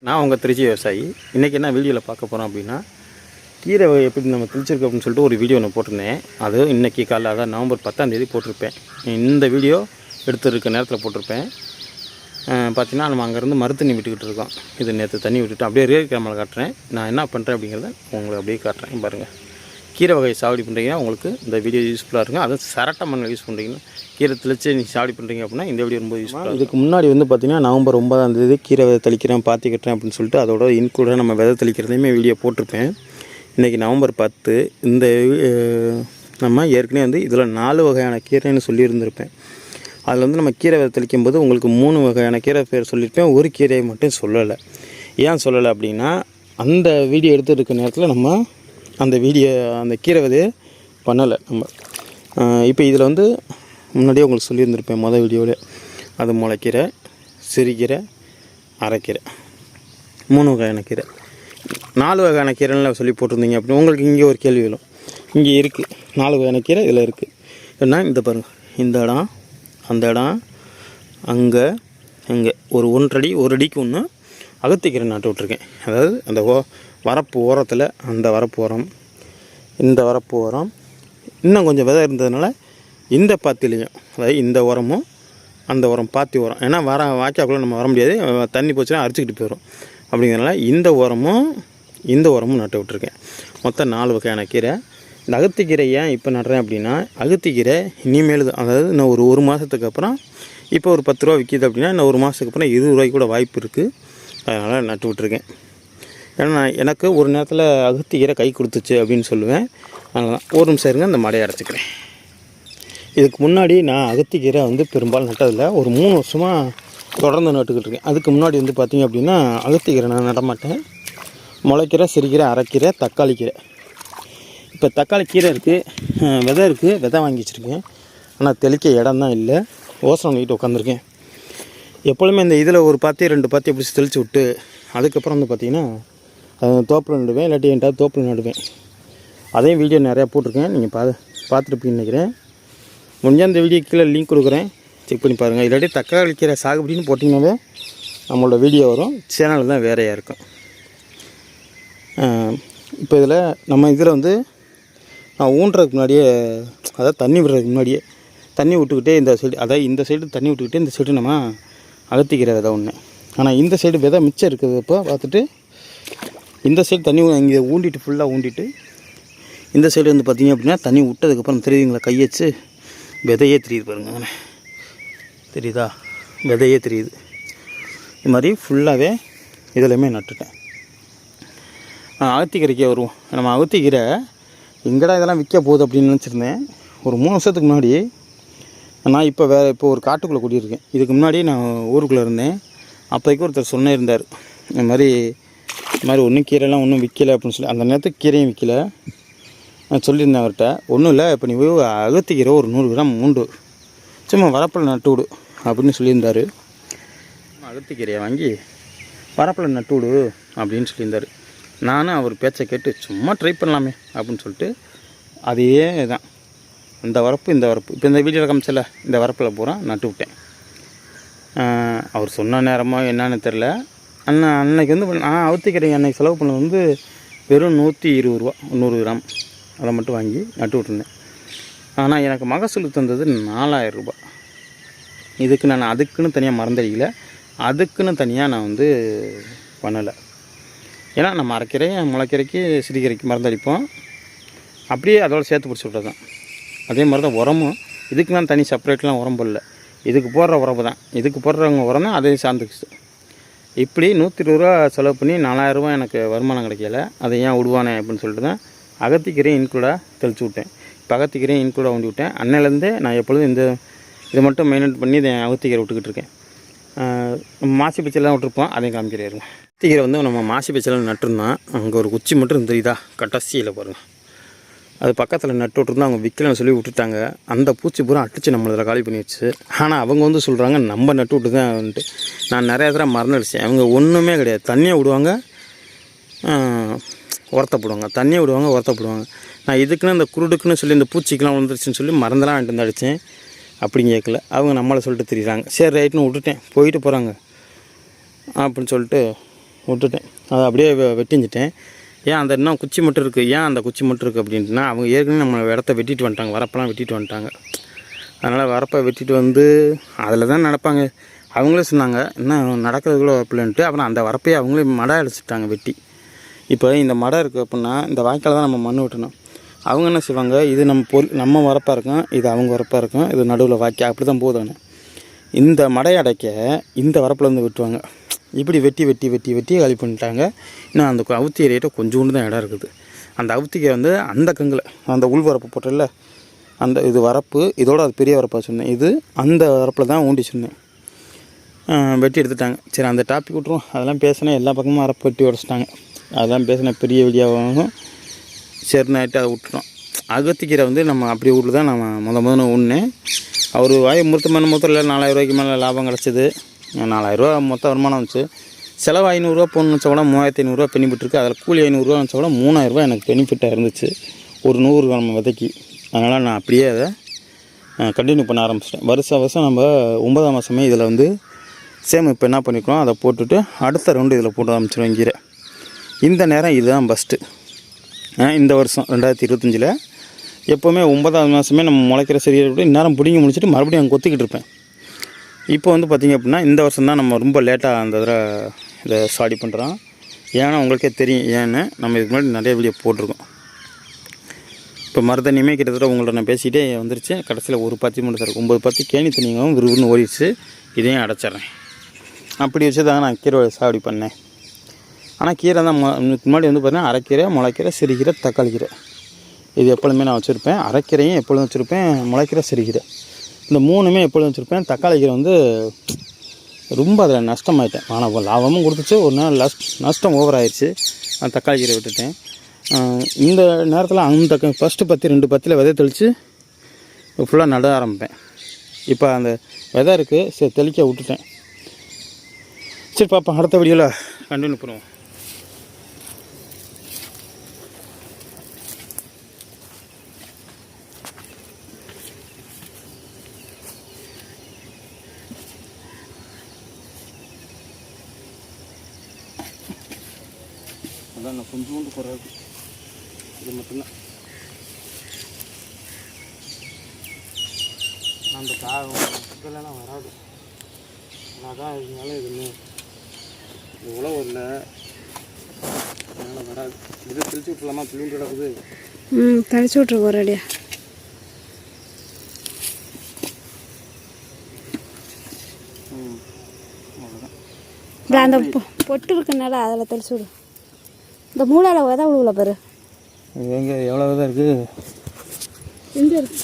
நான் உங்கள் திருச்சி விவசாயி. இன்றைக்கி என்ன வீடியோவில் பார்க்க போகிறோம் அப்படின்னா, கீரை எப்படி நம்ம தெளிச்சிருக்கோம் அப்படின்னு சொல்லிட்டு ஒரு வீடியோ ஒன்று போட்டிருந்தேன். அது இன்றைக்கி காலைல, அதான் நவம்பர் 10 போட்டிருப்பேன். இந்த வீடியோ எடுத்துருக்க நேரத்தில் போட்டிருப்பேன். பார்த்திங்கன்னா நம்ம அங்கேருந்து மறு தண்ணி விட்டுக்கிட்டு இருக்கோம். இது நேற்று தண்ணி விட்டுட்டு அப்படியே ரேர் கேமரா காட்டுறேன். நான் என்ன பண்ணுறேன் அப்படிங்கிறத உங்களுக்கு அப்படியே காட்டுறேன். பாருங்கள், கீரை வகை சாவடி பண்ணுறீங்கன்னா உங்களுக்கு இந்த வீடியோ யூஸ்ஃபுல்லாக இருக்கும். அதுவும் சரட்டை மண்ணில் யூஸ் பண்ணுறீங்கன்னா, கீரை தெளித்து நீங்கள் சாவடி பண்ணுறீங்க அப்படின்னா இந்த வீடியோ ரொம்ப யூஸ்ஃபுல்லாக. இதுக்கு முன்னாடி பார்த்திங்கன்னா நவம்பர் 9 கீரை விதை தெளிக்கிறேன், பாத்தி கட்டுறேன் அப்படின்னு சொல்லிட்டு அதோட இன்க்ளூடாக நம்ம விதை தெளிக்கிறதையுமே வீடியோ போட்டிருப்பேன். இன்றைக்கி நவம்பர் 10. இந்த நம்ம ஏற்கனவே இதில் 4 வகையான கீரைன்னு சொல்லியிருந்திருப்பேன். அதில் நம்ம கீரை விதை தெளிக்கும் போது உங்களுக்கு 3 வகையான கீரை பேர் சொல்லியிருப்பேன். ஒரு கீரையை மட்டும் சொல்லலை. ஏன் சொல்லலை அப்படின்னா, அந்த வீடியோ எடுத்துருக்க நேரத்தில் நம்ம அந்த கீரை விதையை பண்ணலை நம்ம. இப்போ இதில் முன்னாடியே உங்களுக்கு சொல்லியிருந்திருப்பேன் மொதல் வீடியோவில். அது முளைக்கீரை, சிறுகீரை, அரைக்கீரை, 3 வகையான கீரை. 4 வகையான கீரைன்னு சொல்லி போட்டிருந்தீங்க அப்படின்னு உங்களுக்கு இங்கே ஒரு கேள்வி வரும். இங்கே இருக்குது 4 வகையான கீரை இதில் இருக்குது. ஏன்னா இந்த பாருங்கள், இந்த இடம், அந்த இடம், அங்கே, இங்கே ஒரு 1 அடி 1 அடிக்கு ஒன்று அகத்திக்கீரை நட்டு விட்ருக்கேன். அதாவது அந்த வரப்பு ஓரத்தில், அந்த வரப்பு ஓரம், இந்த வரப்பு ஓரம் இன்னும் கொஞ்சம் விதை இருந்ததுனால இந்த பாத்திலையும், அதாவது இந்த உரமும் அந்த உரம் பாத்தி உரம், ஏன்னா வாய்க்காக்குள்ளே நம்ம வர முடியாது, தண்ணி போச்சுன்னா அரிச்சிக்கிட்டு போயிடும். அப்படிங்கிறனால இந்த உரமும் நட்டு விட்ருக்கேன். மொத்தம் 4 வகையான கீரை. இந்த அகத்திக்கீரை ஏன் இப்போ நடுறேன் அப்படின்னா, அகத்திக்கீரை இனிமேல் அதாவது இன்னும் ஒரு மாதத்துக்கு அப்புறம், இப்போ ஒரு 10 ரூபா விற்கிது அப்படின்னா இன்னும் ஒரு மாதத்துக்கு அப்புறம் 20 ரூபாய்க்கு கூட வாய்ப்பு இருக்குது. அதனால் நட்டு விட்ருக்கேன். ஏன்னா எனக்கு ஒரு நேரத்தில் அகத்திக்கீரை கை கொடுத்துச்சு அப்படின்னு சொல்லுவேன். அதனால தான் ஒரு நிமிஷம் இருங்க, இந்த மடையை அரைச்சிக்கிறேன். இதுக்கு முன்னாடி நான் அகத்திக்கீரை பெரும்பாலும் நட்டதில்லை. ஒரு 3 வருஷமாக தொடர்ந்து நட்டுக்கிட்டு இருக்கேன். அதுக்கு முன்னாடி பார்த்திங்க அப்படின்னா அகத்திக்கீரை நான் நடமாட்டேன். முளைக்கீரை, சிறுகீரை, அரைக்கீரை, தக்காளி கீரை. இப்போ தக்காளி கீரை இருக்குது, விதை இருக்குது, விதை வாங்கி வச்சுருக்கேன். ஆனால் தெளிக்க இடம் தான் இல்லை. ஓசனை வீட்டு உட்காந்துருக்கேன். எப்பொழுதுமே இந்த இதில் ஒரு பாத்தி 2 பாத்தி பிடிச்சி தெளித்து விட்டு அதுக்கப்புறம் பார்த்திங்கன்னா தோப்பில் நடுவேன், இல்லாட்டி என்கிட்ட தோப்பில் நடுவேன். அதையும் வீடியோ நிறையா போட்டிருக்கேன். நீங்கள் பார்த்துருப்பீங்கன்னு நினைக்கிறேன். முடிஞ்சால் அந்த வீடியோ கீழே லிங்க் கொடுக்குறேன், செக் பண்ணி பாருங்கள். இல்லாட்டி தக்காளி கீரை சாகுபடின்னு போட்டிங்கனாலே நம்மளோட வீடியோ வரும். சேனல் தான் வேறையாக இருக்கும். இப்போ இதில் நம்ம நான் ஊன்றதுக்கு முன்னாடியே, அதாவது தண்ணி விடுறதுக்கு முன்னாடியே தண்ணி விட்டுக்கிட்டே இந்த சைடு தண்ணி விட்டுக்கிட்டே இந்த சைடு நம்ம அகத்திக்கிற விதை ஒன்று. ஆனால் இந்த சைடு விதை மிச்சம் இருக்குது. இப்போ பார்த்துட்டு இந்த சைடு தண்ணி இங்கே ஊண்டிட்டு, ஃபுல்லாக ஊண்டிட்டு, இந்த சைடு பார்த்திங்க அப்படின்னா தண்ணி விட்டதுக்கப்புறம் தெரியுதுங்களா, கை வச்சு விதையே தெரியுது பாருங்க, தெரியுதா, விதையே தெரியுது. இது மாதிரி ஃபுல்லாகவே இதிலையுமே நட்டுட்டேன். அகத்திக்கீரைக்கே வருவோம். நம்ம அகத்திக்கீரை எங்கடா இதெல்லாம் விற்க போகுது அப்படின்னு நினச்சிருந்தேன். ஒரு 3 வருஷத்துக்கு முன்னாடி நான் இப்போ ஒரு காட்டுக்குள்ளே கூட்டியிருக்கேன். இதுக்கு முன்னாடி நான் ஊருக்குள்ளே இருந்தேன். அப்போதைக்கு ஒருத்தர் சொன்னிருந்தார், இந்த மாதிரி ஒன்றும் கீரைலாம் ஒன்றும் விற்கலை அப்படின்னு சொல்லி. அந்த நேரத்துக்கு கீரையும் விற்கலை. நான் சொல்லியிருந்தேன் அவர்கிட்ட, ஒன்றும் இல்லை, இப்போ நீ போய் அகத்திக்கீரை ஒரு 100 கிராம் மூண்டு சும்மா வரப்பில் நட்டு விடு அப்படின்னு சொல்லியிருந்தார். அகத்திக்கீரையை வாங்கி வரப்பில் நட்டு விடு அப்படின்னு சொல்லியிருந்தார். நானும் அவர் பேச்சை கேட்டு சும்மா ட்ரை பண்ணலாமே அப்படின்னு சொல்லிட்டு அதே தான், இந்த வரப்பு இப்போ இந்த வீடியோவில் காமிச்சல, இந்த வரப்பில் பூரா நட்டு விட்டேன். அவர் சொன்ன நேரமோ என்னன்னு தெரில. அன்னைக்கு நான் அகத்திக்கீரை அன்னைக்கு செலவு பண்ணது வெறும் 120 ரூபா, 100 கிராம். அதை மட்டும் வாங்கி நட்டு விட்டுருந்தேன். ஆனால் எனக்கு மகசூல் தந்தது 4000 ரூபா. இதுக்கு நான் அதுக்குன்னு தனியாக மறந்தடிக்கல, அதுக்குன்னு தனியாக நான் பண்ணலை. ஏன்னா நம்ம அரைக்கீரை, முளைக்கீரைக்கு, சிறுகீரைக்கு மருந்தடிப்போம். அப்படியே அதோடு சேர்த்து பிடிச்சி விட்டது தான். அதே மாதிரி தான் உரமும். இதுக்கு நான் தனி செப்பரேட்லாம் உரம் போடல. இதுக்கு போடுற உரப்பு தான், இதுக்கு போடுறவங்க உரம் தான் அதையும் சார்ந்துக்குச்சு. இப்படி 120 ரூபா செலவு பண்ணி 4000 ரூபா எனக்கு வருமானம் கிடைக்கல. அதை ஏன் விடுவானே அப்படின்னு சொல்லிட்டு தான் அகத்திக்கீரையும் இன்க்ளூடாக தெளித்து விட்டேன். இப்போ அகத்திக்கீரையும் இன்க்ளூடாக ஊண்டி விட்டேன். அன்னையிலேருந்தே நான் எப்பொழுதும் இதை மட்டும் மெயின்டைன் பண்ணி இதை அகத்திக்கீரை விட்டுக்கிட்டு இருக்கேன். நம்ம மாசி பச்சைலாம் விட்டுருப்போம், அதையும் காமிக்கிறேன். அகத்திக்கீரை நம்ம மாசி பச்சைலாம் நட்டுருந்தோம். அங்கே ஒரு குச்சி மட்டும் தெரியுதா, கட்டாசியில் பாருங்கள், அது பக்கத்தில் நட்டு விட்டுருந்தா அவங்க விற்கலன்னு சொல்லி விட்டுட்டாங்க. அந்த பூச்சி பூரா அடித்து நம்மளதில் காலி பண்ணி வச்சு. ஆனால் அவங்க சொல்கிறாங்க நம்ம நட்டு விட்டு தான் வந்துட்டு. நான் நிறையா தடவை மறந்துடுச்சேன். அவங்க ஒன்றுமே கிடையாது. தண்ணியை விடுவாங்க, உரத்தப்படுவாங்க, தண்ணியை விடுவாங்க, உரத்தப்படுவாங்க. நான் இதுக்குன்னு இந்த குருடுக்குன்னு சொல்லி இந்த பூச்சிக்கெலாம் வந்துருச்சுன்னு சொல்லி மறந்தெல்லாம் வாங்கிட்டு அடித்தேன். அப்படின்னு கேட்கல. அவங்க நம்மளை சொல்லிட்டு தெரியுறாங்க. சரி ரைட்னு விட்டுட்டேன், போயிட்டு போகிறாங்க அப்படின்னு சொல்லிட்டு விட்டுட்டேன். அதை அப்படியே வெட்டிஞ்சிட்டேன். ஏன் அந்த இன்னும் குச்சி மட்டும் இருக்குது, ஏன் அந்த குச்சி மட்டும் இருக்குது அப்படின்ட்டுனா அவங்க ஏற்கனவே நம்ம இடத்த வெட்டிட்டு வந்துட்டாங்க, வரப்பெல்லாம் வெட்டிட்டு வந்துட்டாங்க. அதனால் வரப்பை வெட்டிட்டு வந்து அதில் தான் நடப்பாங்க. அவங்களே சொன்னாங்க இன்னும் நடக்கிறதுக்குள்ள வரப்பில்லைன்ட்டு. அப்புறம் அந்த வரப்பையே அவங்களே மடை அடிச்சிட்டாங்க வெட்டி. இப்போ இந்த மடை இருக்குது அப்படின்னா இந்த வாய்க்கால் தான் நம்ம மண் வெட்டணும். அவங்க என்ன செய்வாங்க, இது நம்ம வரப்பாக இருக்கும், இது அவங்க வரப்பாக இருக்கும், இது நடுவில் வாய்க்கால் அப்படி தான் போதும். இந்த மடை அடைக்க இந்த வரப்பில் வந்து வெட்டுவாங்க. இப்படி வெட்டி வெட்டி வெட்டி வெட்டி காலி பண்ணிட்டாங்க. இன்னும் அந்த அவுத்தி ஏரியிட்ட கொஞ்சோண்டு தான் இடம் இருக்குது. அந்த அவுத்திக்கை வந்து அந்த கங்கில் அந்த உள் வரப்பு போட்டல அந்த இது வரப்பு, இதோட அது பெரிய வரப்பாக சொன்னேன். இது அந்த வரப்பில் தான் ஊண்டி சொன்னேன். வெட்டி எடுத்துட்டாங்க. சரி அந்த டாபிக் விட்ருவோம். அதெல்லாம் பேசினேன், எல்லா பக்கமும் வரப்பு வெட்டி உடச்சிட்டாங்க. அதெல்லாம் பேசினேன் பெரிய வீடியோவாகும். சரின்னு ஆகிட்டு அதை விட்டுட்டோம். அகத்திக்கீரை வந்து நம்ம அப்படி ஊரில் தான் நம்ம முதல்ல உண்ணேன். அவர் வாய் மொத்தம் இல்லை 4000 ரூபாய்க்கு மேலே லாபம் கிடச்சிது. 4000 ரூபா மொத்த வருமானம் வந்துச்சு. செலவு 500 ரூபா போகணுன்னு வச்சா கூட 3500 ரூபா பெனிஃபிட் இருக்குது. அதில் கூலி 500 ரூபா வச்சா கூட 3000 ரூபா எனக்கு பெனிஃபிட்டாக இருந்துச்சு ஒரு 100 கிராம் விதைக்கு. அதனால் நான் அப்படியே அதை கண்டினியூ பண்ண ஆரம்பிச்சிட்டேன். வருஷம் நம்ம 9ஆம் மாதமே இதில் வந்து இப்போ என்ன பண்ணிக்கிறோம், அதை போட்டுட்டு அடுத்த ரவுண்டு இதில் போட்டு ஆரம்பிச்சிடுவோம் கீரை. இந்த நேரம் இதுதான் ஃபஸ்ட்டு. இந்த வருஷம் 2025 எப்போவுமே 9ஆவது மாதமே நம்ம முளைக்கிற சரியாக விட்டு இந்நேரம் பிடிங்கி முடிச்சுட்டு மறுபடியும் அங்கே கொத்திக்கிட்டு இருப்பேன். இப்போ வந்து பார்த்திங்க அப்படின்னா இந்த வருஷம் தான் நம்ம ரொம்ப லேட்டாக அந்த இதை ஸ்டாடி பண்ணுறோம். ஏன்னா உங்களுக்கே தெரியும் ஏன்னு, நம்ம இதுக்கு முன்னாடி நிறைய வீடியோ போட்டிருக்கோம். இப்போ மருதனியுமே கிட்டத்தட்ட உங்கள்ட்ட நான் பேசிகிட்டே வந்துருச்சு. கடைசியில் ஒரு பத்தி மட்டும் தரும் 9 பத்தி கேணி தண்ணிங்களும் விறுவிறுன்னு ஓடிடுச்சு. இதையும் அடைச்சிட்றேன். அப்படி வச்சு தான் நான் கீரை சாவடி பண்ணேன். ஆனால் கீரை தான் முன்னாடி வந்து பார்த்தீங்கன்னா அரைக்கீரை, முளைக்கீரை, சிறுகீரை, தக்காளி கீரை இது எப்பொழுதுமே நான் வச்சுருப்பேன். அரைக்கீரையும் எப்பொழுதும் வச்சுருப்பேன், முளைக்கீரை, சிறுகீரை இந்த 3மே எப்பொழுதும் வச்சுருப்பேன். தக்காளி கீரை வந்து ரொம்ப அதில் நஷ்டமாயிட்டேன். ஆனால் லாபமும் கொடுத்துச்சு, ஒரு நாள் நஷ்டம் ஓவர் ஆயிடுச்சு. நான் தக்காளி கீரை விட்டுட்டேன். இந்த நேரத்தில் அந்த ஃபஸ்ட்டு 2 பத்தியில் விதை தெளித்து ஃபுல்லாக நட ஆரம்பிப்பேன். இப்போ அந்த விதை இருக்குது, சரி தெளிக்க விட்டுட்டேன். சரி பாப்பா, அடுத்த வீடியோவில் கண்டினியூ பண்ணுவோம். அதான் நான் கொஞ்சோண்டு குறையாது, இது மட்டும்தான். அந்த இதெல்லாம் வராது. அதான் இதனால எதுவுமே உழவு இல்லை, அதனால் வராது. இது தெளிச்சு விட்டுலாமா? புள்ளிண்டு கிடக்குது. தெளிச்சு விட்ருக்கு ஒரேடியா. அவ்வளோதான். அந்த பொட்டு இருக்குனால அதில் தெளிச்சு விடு. இந்த மூளாவில் விதை விழுவல பாரு. எங்கே எவ்வளோ விதை இருக்குது? எங்கே இருக்கு?